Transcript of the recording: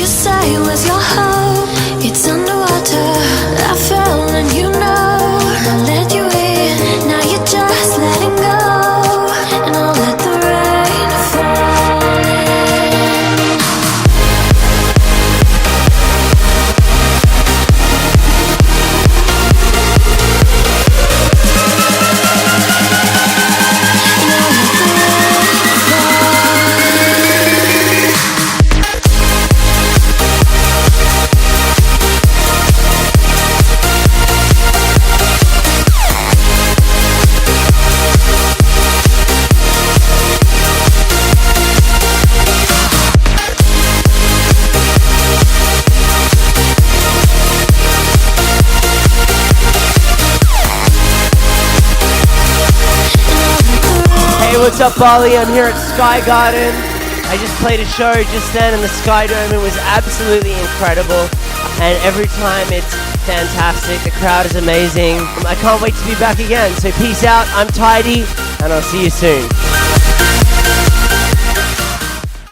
say was your hope. It's underwater, I fell and you know. I let you in, now you're just letting go. And I'll let the rain fall in. What's up, Bali? I'm here at Sky Garden. I just played a show just then in the Sky Dome. It was absolutely incredible, and every time it's fantastic. The crowd is amazing. I can't wait to be back again. So peace out. I'm Tidy, and I'll see you soon.